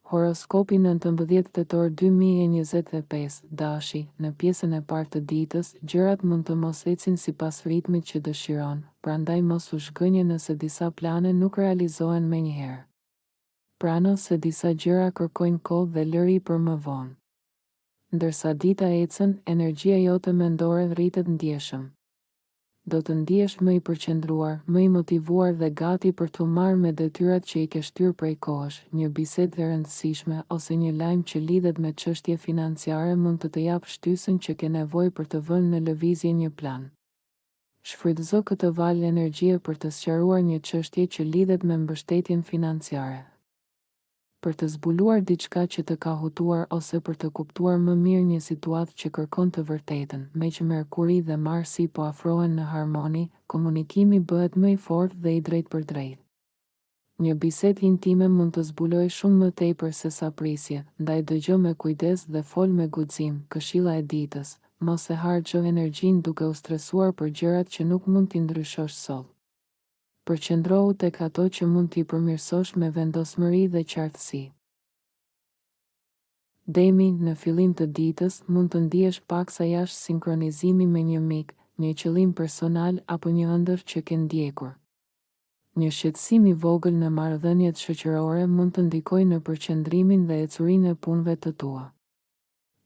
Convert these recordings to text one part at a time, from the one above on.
Horoskopi 19 tetor 2025, dashi, në pjesën e partë të ditës, gjërat mund të mos ecin sipas ritmit që dëshiron, prandaj mos u shgënje nëse disa plane nuk realizohen menjëherë. Prano se disa gjëra kërkojnë kohë dhe lëri për më vonë. Ndërsa dita ecën, energjia jote mendore rritet ndjeshëm. Do të ndihesh më i përqendruar, më i motivuar dhe gati për të marrë me detyrat që i ke shtyr prej kohësh. Një bisedë e rëndësishme ose një lajm që lidhet me çështje financiare mund të jap shtysën që ke nevojë për të vënë në lëvizje një plan. Shfrytëzo këtë valë energjie për të sqaruar një çështje që lidhet me mbështetjen financiare. Për të zbuluar diçka që të ka hutuar ose për të kuptuar më mirë një situatë që kërkon të vërtetën, me që Merkuri dhe Marsi po afrohen në harmoni, komunikimi bëhet më i fortë dhe i drejtpërdrejtë. Një bisedë intime mund të zbulojë shumë më tepër se sa prisje, ndaj dëgjo me kujdes dhe fol me guxim. Këshilla e ditës: mos e harxho energjinë duke u stresuar për gjërat që nuk mund t'i ndryshosh sot. Përqendrohu tek ato që mund t'i përmirësosh me vendosmëri dhe qartësi. Demi, në fillim të ditës, mund të ndihesh paksa jashtë sinkronizimi me një mik, një qëllim personal apo një ëndër që ke ndjekur. Një shqetësim i vogël në marrëdhëniet shoqërore mund të ndikojë në përqendrimin dhe ecurinë e punëve të tua.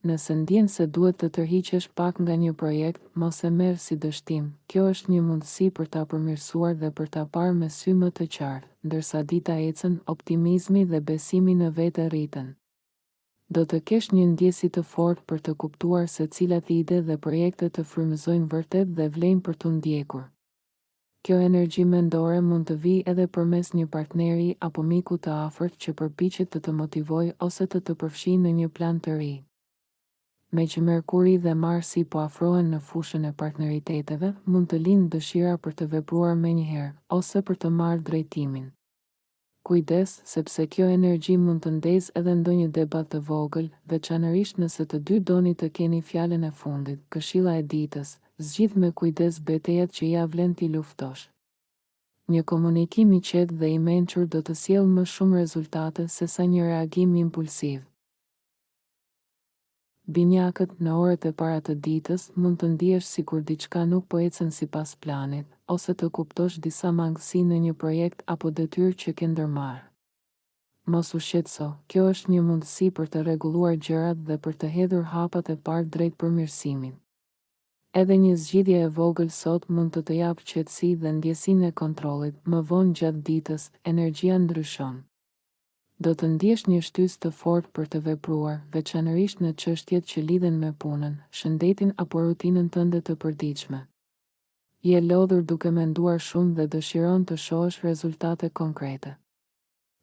Nëse ndjen se duhet të tërhiqesh pak nga një projekt, mos e merr si dështim. Kjo është një mundësi për ta përmirësuar dhe për ta parë me sy më të qartë. Ndërsa dita ecën, optimizmi dhe besimi në vete rriten. Do të kesh një ndjesi të fortë për të kuptuar se cilat ide dhe projekte të frymëzojnë vërtet dhe vlen për t'u ndjekur. Kjo energji mendore mund të vijë edhe përmes një partneri apo miku të afërt që përpiqet të të motivojë ose të përfshijë në një plan të ri. Me që Merkuri dhe Marsi po afrohen në fushën e partneriteteve, mund të lindë dëshira për të vepruar menjëherë, ose për të marrë drejtimin. Kujdes, sepse kjo energji mund të ndezë edhe ndonjë debat të vogël, veçanërisht nëse të dy doni të keni fjalën e fundit. Këshilla e ditës: zgjidh me kujdes betejat që ja vlen t'i luftosh. Një komunikim i qetë dhe i mençur do të sjellë më shumë rezultate se sa një reagim impulsiv. Binjakët, në orët e para të ditës, mund të ndihesh sikur diçka nuk po ecën sipas planit, ose të kuptosh disa mangësi në një projekt apo detyrë që ke ndërmarrë. Mos u shqetëso, kjo është një mundësi për të rregulluar gjërat dhe për të hedhur hapat e parë drejt përmirësimit. Edhe një zgjidhje e vogël sot mund të japë qetësi dhe ndjesinë e kontrollit. Më vonë gjatë ditës, energjia ndryshon. Do të ndjesh një shtysë të fortë për të vepruar, veçanërisht në çështjet që lidhen me punën, shëndetin apo rutinën tënde të përditshme. Je lodhur duke menduar shumë dhe dëshiron të shohësh rezultate konkrete.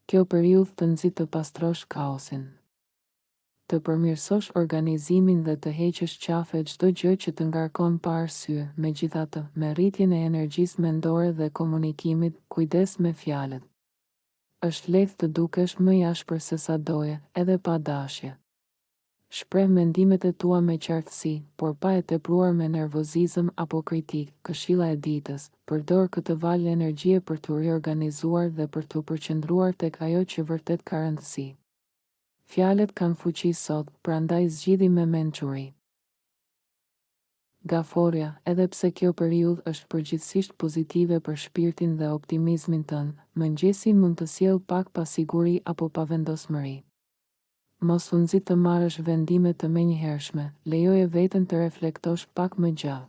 Kjo periudhë të nxit të pastrosh kaosin, të përmirësosh organizimin dhe të heqësh qafe çdo gjë që të ngarkon pa arsye. Megjithatë, me rritjen e energjisë mendore dhe komunikimit, kujdes me fjalët. Është lehtë të dukesh më i ashpër se sa doje, edhe pa dashje. Shpreh mendimet e tua me qartësi, por pa e tepruar me nervozizëm apo kritik. Këshilla e ditës: përdor këtë valë energjie për t'u riorganizuar dhe për t'u përqendruar tek ajo që vërtet ka rëndësi. Fjalët kanë fuqi sot, prandaj zgjidhi me mençuri. Gaforja, edhe pse kjo periudhë është përgjithsisht pozitive për shpirtin dhe optimizmin tënd, mëngjesi mund të sjellë pak pasiguri apo pavendosmëri. Mos u nxit të marrësh vendime të menjëhershme, lejoje veten të reflektosh pak më gjallë.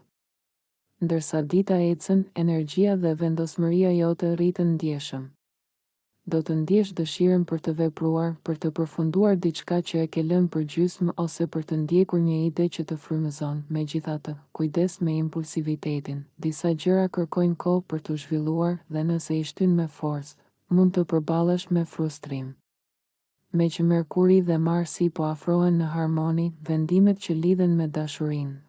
Ndërsa dita ecën, energjia dhe vendosmëria jote rriten ndjeshëm. Do të ndjesh dëshirën për të vepruar, për të përfunduar diçka që e ke lënë për gjysmë ose për të ndjekur një ide që të frymëzon. Megjithatë, kujdes me impulsivitetin. Disa gjëra kërkojnë kohë për të zhvilluar dhe nëse i shtyn me forcë, mund të përballesh me frustrim. Me që Merkuri dhe Marsi po afrohen në harmoni, vendimet që lidhen me dashurinë,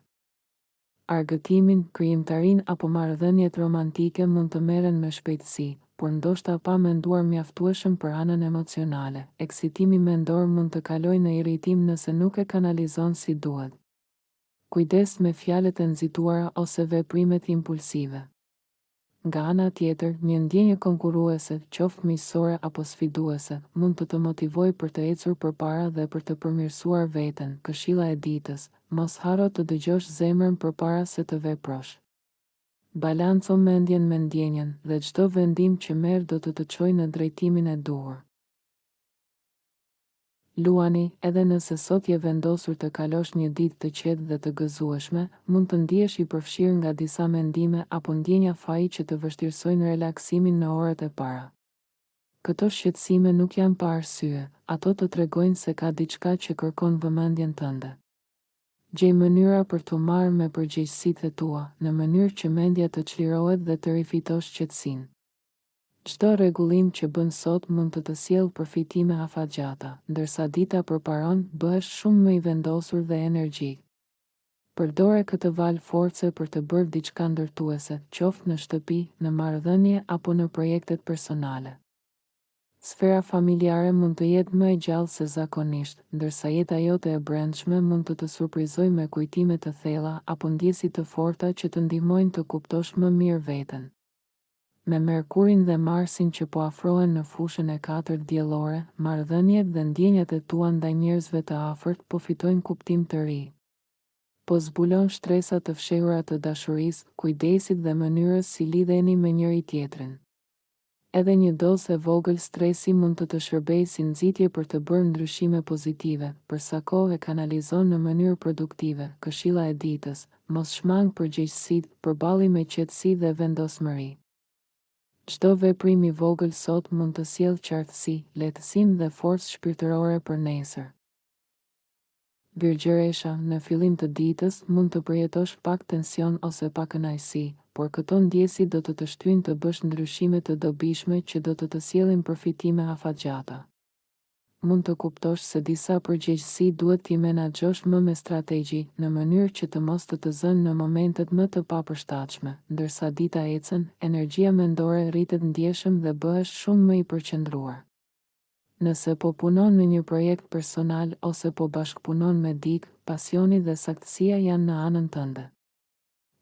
argëtimin, krijimtarinë apo marrëdhëniet romantike mund të merren me shpejtësi, por ndoshta pa menduar mjaftueshëm për anën emocionale. Eksitimi mendor mund të kalojë në irritim nëse nuk e kanalizon si duhet. Kujdes me fjalët e nxituara ose veprimet impulsive. Nga ana tjetër, një ndjenjë konkurruese, qoftë miqësore apo sfiduese, mund të motivojë për të ecur përpara dhe për të përmirësuar veten. Këshilla e ditës: mos harro të dëgjosh zemrën përpara se të veprosh. Balanco mendjen me ndjenjen dhe çdo vendim që merr do të çojë në drejtimin e duhur. Luani, edhe nëse sot je vendosur të kalosh një ditë të qetë dhe të gëzueshme, mund të ndihesh i përfshirë nga disa mendime apo ndjenja faji që të vështirësojnë relaksimin në orët e para. Këto shqetësime nuk janë pa arsye, ato të tregojnë se ka diçka që kërkon vëmendjen tënde. Gjej mënyra për t'u marrë me përgjegjësitë e tua, në mënyrë që mendja të çlirohet dhe të rifitosh qetësinë. Çdo rregullim që bën sot mund të sjellë përfitime afatgjata, ndërsa dita përparon bëhesh shumë më i vendosur dhe energjik. Përdore këtë valë force për të bërë diçka ndërtuese, qoftë në shtëpi, në marrëdhënie apo në projektet personale. Sfera familjare mund të jetë më e gjallë se zakonisht, ndërsa jeta jote e brendshme mund të surprizojë me kujtime të thella apo ndjesi të forta që të ndihmojnë të kuptosh më mirë veten. Me Merkurin dhe Marsin që po afrohen në fushën e 4 diellore, marrëdhëniet dhe ndjenjat e tua ndaj njerëzve të afërt po fitojnë kuptim të ri. Po zbulon shtresa të fshehura të dashurisë, kujdesit dhe mënyrës si lidheni me njëri tjetrin. Edhe një dozë e vogël stresi mund të shërbejë si nxitje për të bërë ndryshime pozitive, përsa kohë e kanalizon në mënyrë produktive. Këshilla e ditës: mos shmang përgjegjësitë, përballi me qetësi dhe vendosmëri. Çdo veprim i vogël sot mund të sjellë qartësi, lehtësim dhe forcë shpirtërore për nesër. Birgjëresha, në fillim të ditës mund të përjetosh pak tension ose pak kënaqësi, por këto ndjesi do të shtyjnë të bësh ndryshime të dobishme që do të sjellin përfitime afatgjata. Mund të kuptosh se disa përgjegjësi duhet t'i menaxhosh më me strategji, në mënyrë që të mos të zënë në momentet më të papërshtatshme, ndërsa dita ecën, energjia mendore rritet ndjeshëm dhe bëhesh shumë më i përqendruar. Nëse po punon në një projekt personal ose po bashkëpunon me dikë, pasioni dhe saktësia janë në anën tënde.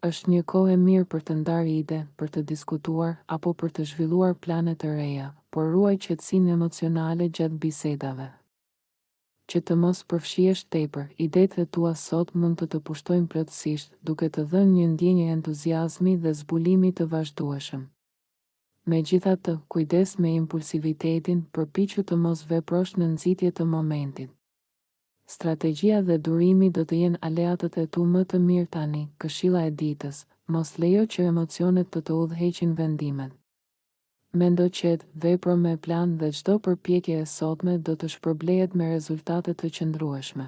Është një kohë e mirë për të ndarë ide, për të diskutuar apo për të zhvilluar plane të reja, por ruaj qetësinë emocionale gjatë bisedave. Që të mos përfshihesh tepër, idetë e tua sot mund të pushtojnë plotësisht, duke të dhënë një ndjenjë entuziazmi dhe zbulimi të vazhdueshëm. Megjithatë, kujdes me impulsivitetin, përpiqu të mos veprosh në nxitje të momentit. Strategjia dhe durimi do të jenë aleatët e tu më të mirë tani. Këshilla e ditës: mos lejo që emocionet të udhëheqin vendimet. Mendo qetë, vepro me plan dhe çdo përpjekje e sotme do të shpërblehet me rezultate të qëndrueshme.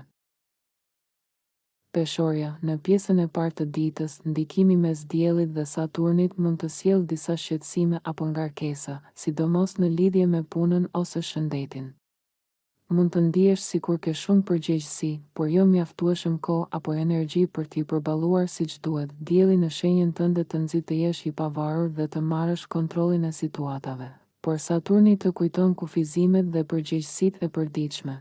Peshorja, në pjesën e parë të ditës, ndikimi mes diellit dhe Saturnit mund të sjellë disa shqetësime apo ngarkesa, sidomos në lidhje me punën ose shëndetin. Mund të ndihesh sikur ke shumë përgjegjësi, por jo mjaftueshëm kohë apo energji për t'i përballuar siç duhet. Dielli në shenjën tënde të nxit të jesh i pavarur dhe të marrësh kontrollin e situatave, por Saturni të kujton kufizimet dhe përgjegjësitë e përditshme.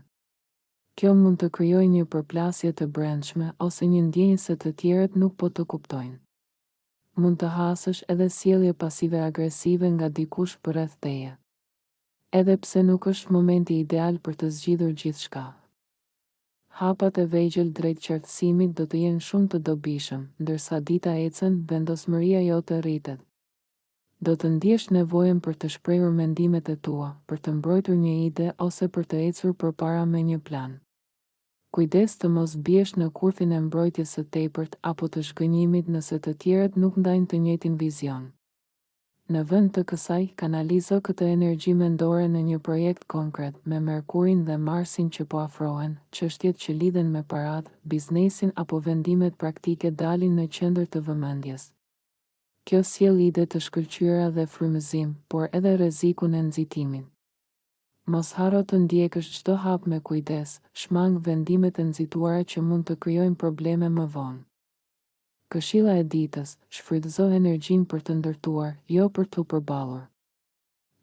Kjo mund të krijojë një përplasje të brendshme ose një ndjenjë se të tjerët nuk po të kuptojnë. Mund të hasësh edhe sjellje pasive agresive nga dikush përreth teje. Edhe pse nuk është momenti ideal për të zgjidhur gjithçka. Hapat e vegjël drejt qartësimit do të jenë shumë të dobishëm, ndërsa dita ecën, vendosmëria jote rritet. Do të ndjesh nevojën për të shprehur mendimet e tua, për të mbrojtur një ide ose për të ecur përpara me një plan. Kujdes të mos biesh në kurthin e mbrojtjes së tepërt apo të shgënjimit nëse të tjerët nuk ndajnë të njëjtin vizion. Në vend të kësaj, kanalizo këtë energji mendore në një projekt konkret, me Merkurin dhe Marsin që po afrohen, çështjet që lidhen me paratë, biznesin apo vendimet praktike dalin në qendër të vëmendjes. Kjo sjell ide të shkëlqyera dhe frymëzim, por edhe rrezikun e nxitimit. Mos harro të ndjekësh çdo hap me kujdes, shmang vendimet e nxituara që mund të krijojnë probleme më vonë. Këshilla e ditës: shfrytëzo energjinë për të ndërtuar, jo për t'u përballur.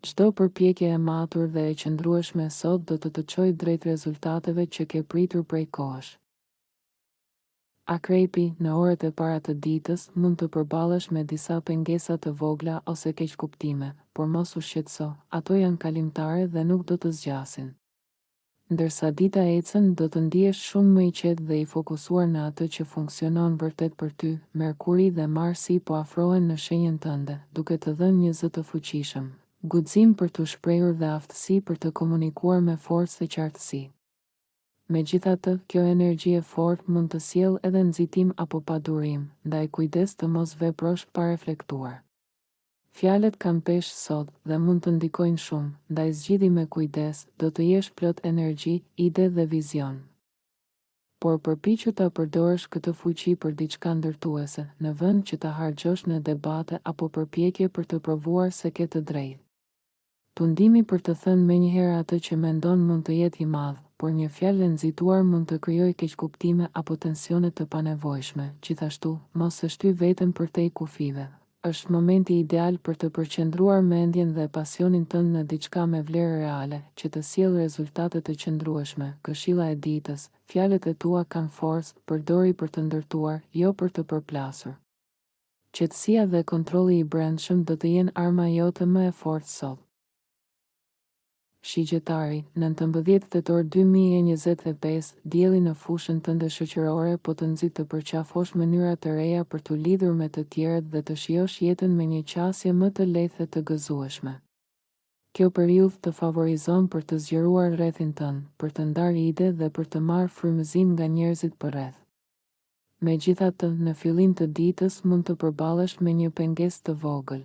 Çdo përpjekje e matur dhe e qëndrueshme sot do të çojë drejt rezultateve që ke pritur prej kohësh. Akrepi, në orët e para të ditës, mund të përballesh me disa pengesa të vogla ose keqkuptime, por mos u shqetëso, ato janë kalimtare dhe nuk do të zgjasin. Ndërsa dita ecën, do të ndihesh shumë më i qetë dhe i fokusuar në atë që funksionon vërtet për ty. Merkuri dhe Marsi po afrohen në shenjën tënde, duke të dhënë një zë të fuqishëm, guxim për të shprehur dhe aftësi për të komunikuar me forcë dhe qartësi. Megjithatë, kjo energji e fortë mund të sjellë edhe nxitim apo padurim, ndaj kujdes të mos veprosh pa reflektuar. Fjalët kanë peshë sot dhe mund të ndikojnë shumë, ndaj zgjidhi me kujdes, do të jesh plot energji, ide dhe vizion. Por përpiqu ta përdorësh këtë fuqi për diçka ndërtuese, në vend që ta harxhosh në debate apo përpjekje për të provuar se ke të drejtë. Tundimi për të thënë menjëherë atë që mendon mund të jetë i madh, por një fjalë e nxituar mund të krijojë keqkuptime apo tensione të panevojshme. Gjithashtu, mos e shty veten përtej kufive. Është momenti ideal për të përqendruar mendjen dhe pasionin tënd në diçka me vlerë reale, që të sjellë rezultate të qëndrueshme. Këshilla e ditës: fjalët e tua kanë forcë, përdori për të ndërtuar, jo për të përplasur. Qetësia dhe kontrolli i brendshëm do të jenë arma jote më e fortë sot. Shigjetari, 19 tetor 2025, dielli në fushën tënde shoqërore po të nxit të përqafosh mënyra të reja për t'u lidhur me të tjerët dhe të shijosh jetën me një qasje më të lehtë dhe të gëzueshme. Kjo periudhë të favorizon për të zgjeruar rrethin tënd, për të ndarë ide dhe për të marrë frymëzim nga njerëzit përreth. Megjithatë, në fillim të ditës mund të përballesh me një pengesë të vogël.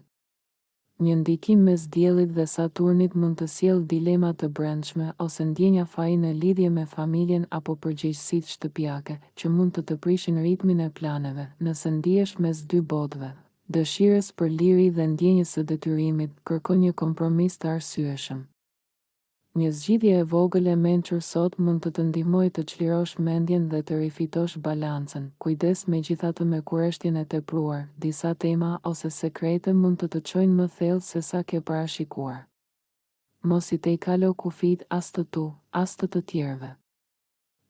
Një ndikim mes diellit dhe Saturnit mund të sjellë dilema të brendshme ose ndjenja faji në lidhje me familjen apo përgjegjësitë shtëpiake, që mund të prishin ritmin e planeve. Nëse ndihesh mes dy botëve, dëshirës për liri dhe ndjenjës së detyrimit, kërko një kompromis të arsyeshëm. Një zgjidhje e vogël e mençur sot mund të të ndihmojë të çlirosh mendjen dhe të rifitosh balancën. Kujdes megjithatë me kurreshtjen e tepruar, disa tema ose sekrete mund të të çojnë më thellë se sa ke parashikuar. Mos i tejkalo kufit as të tu, as të tjerëve.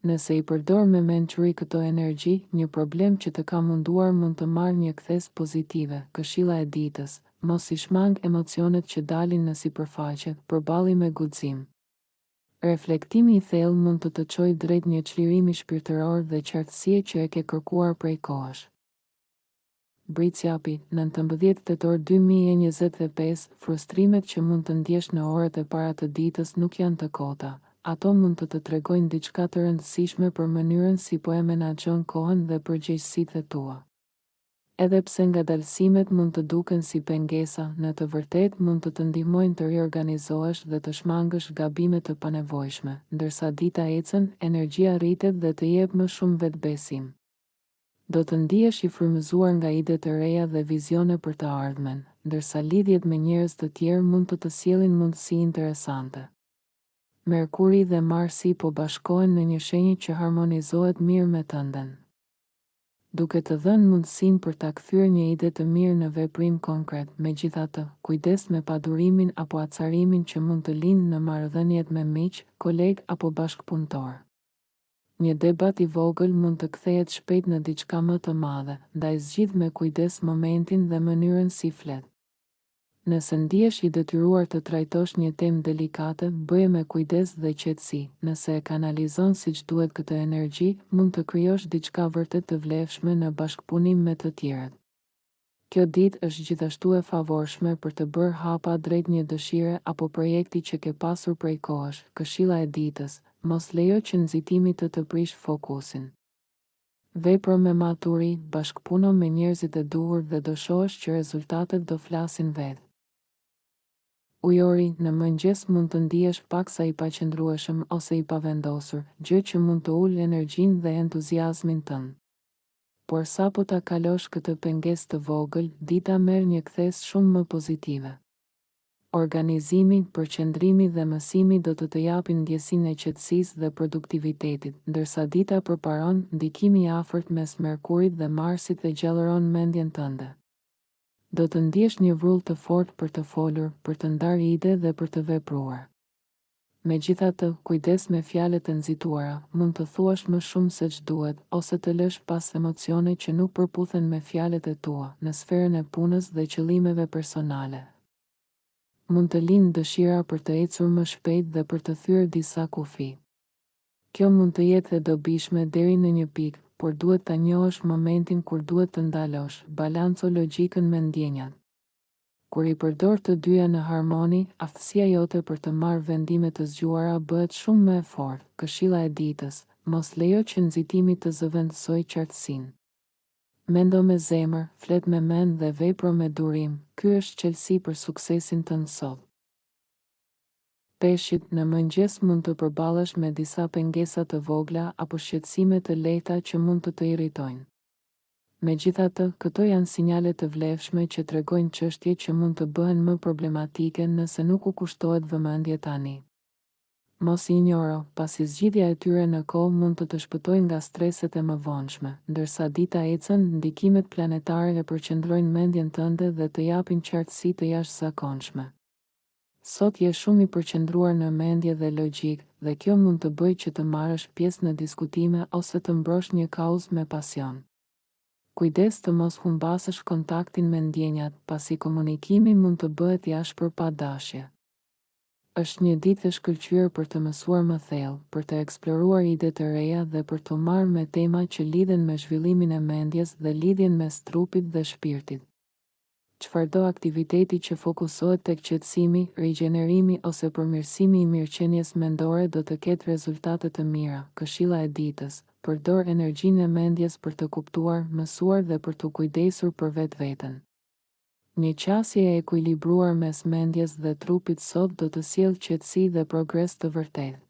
Nëse i përdor me mençuri këto energji, një problem që të ka munduar mund të marrë një kthes pozitive. Këshilla e ditës: mos i shmang emocionet që dalin në sipërfaqe, përballi me guxim. Reflektimi i thellë mund të të çojë drejt një çlirimi shpirtëror dhe qartësie që e ke kërkuar prej kohësh. Britsjapi, 19 tetor 2025, frustrimet që mund të ndjesh në orët e para të ditës nuk janë të kota. Ato mund të të tregojnë diçka të rëndësishme për mënyrën si po e menaxhon kohën dhe përgjegjësitë tua. Edhe pse ngadalësimet mund të duken si pengesa, në të vërtetë mund të të ndihmojnë të riorganizohesh dhe të shmangësh gabime të panevojshme. Ndërsa dita ecën, energjia rritet dhe të jep më shumë vetbesim. Do të ndihesh i frymëzuar nga ide të reja dhe vizione për të ardhmen, ndërsa lidhjet me njerëz të tjerë mund të të sjellin mundësi interesante. Merkuri dhe Marsi po bashkohen në një shenjë që harmonizohet mirë me tënden, duke të dhënë mundësinë për ta kthyer një ide të mirë në veprim konkret. Megjithatë, kujdes me padurimin apo acarimin që mund të lindë në marrëdhëniet me miq, koleg apo bashkëpunëtor. Një debat i vogël mund të kthehet shpejt në diçka më të madhe, ndaj zgjidh me kujdes momentin dhe mënyrën si flet. Nëse ndihesh i detyruar të trajtosh një temë delikate, bëje me kujdes dhe qetësi. Nëse e kanalizon siç duhet këtë energji, mund të krijosh diçka vërtet të vlefshme në bashkëpunim me të tjerët. Kjo ditë është gjithashtu e favorshme për të bërë hapa drejt një dëshire apo projekti që ke pasur prej kohësh. Këshilla e ditës: mos lejo që nxitimi të prish fokusin. Vepro me maturi, bashkëpuno me njerëzit e duhur dhe do shohësh që rezultatet do flasin vetë. Ujori, në mëngjes mund të ndihesh paksa i paqëndrueshëm ose i pavendosur, gjë që mund të ulë energjinë dhe entuziazmin tënd. Por sapo ta kalosh këtë pengesë të vogël, dita merr një kthes shumë më pozitive. Organizimi, përqendrimi dhe mësimi do të japin ndjesinë e qetësisë dhe produktivitetit, ndërsa dita përparon ndikimi i afërt mes Merkurit dhe Marsit dhe gjallëron mendjen tënde. Do të ndjesh një vrull të fortë për të folur, për të ndarë ide dhe për të vepruar. Megjithatë, kujdes me fjalët e nxituara, mund të thuash më shumë se ç'duhet, ose të lësh pas emocione që nuk përputhen me fjalët e tua, në sferën e punës dhe qëllimeve personale. Mund të lindë dëshira për të ecur më shpejt dhe për të thyer disa kufi. Kjo mund të jetë e dobishme deri në një pikë, por duhet ta njohësh momentin kur duhet të ndalosh, balanco logjikën me ndjenjat. Kur i përdor të dyja në harmoni, aftësia jote për të marrë vendime të zgjuara bëhet shumë më e fortë. Këshilla e ditës: mos lejo që nxitimi të zëvendësojë qartësinë. Mendo me zemër, flet me mend dhe vepro me durim. Ky është çelësi për suksesin tënd sot. Peshqit, në mëngjes mund të përballesh me disa pengesa të vogla apo shqetësime të lehta që mund të irritojnë. Megjithatë, këto janë sinjale të vlefshme që tregojnë çështje që mund të bëhen më problematike nëse nuk u kushtohet vëmendje tani. Mos i injoro, pasi zgjidhja e tyre në kohë mund të shpëtojnë nga streset e mëvonshme. Ndërsa dita ecën, ndikimet planetare e përqendrojnë mendjen tënde dhe të japin qartësi të jashtëzakonshme. Sot je shumë i përqendruar në mendje dhe logjik, dhe kjo mund të bëjë që të marrësh pjesë në diskutime ose të mbrosh një kauzë me pasion. Kujdes të mos humbasësh kontaktin me ndjenjat, pasi komunikimi mund të bëhet i ashpër pa dashje. Është një ditë e shkëlqyer për të mësuar më thellë, për të eksploruar ide të reja dhe për të marrë me tema që lidhen me zhvillimin e mendjes dhe lidhjen mes trupit dhe shpirtit. Çfarëdo aktiviteti që fokusohet tek qetësimi, rigjenerimi ose përmirësimi i mirëqenies mendore do të ketë rezultate të mira. Këshilla e ditës: përdor energjinë e mendjes për të kuptuar, mësuar dhe për të kujdesur për vetveten. Një qasje e ekuilibruar mes mendjes dhe trupit sot do të sjellë qetësi dhe progres të vërtetë.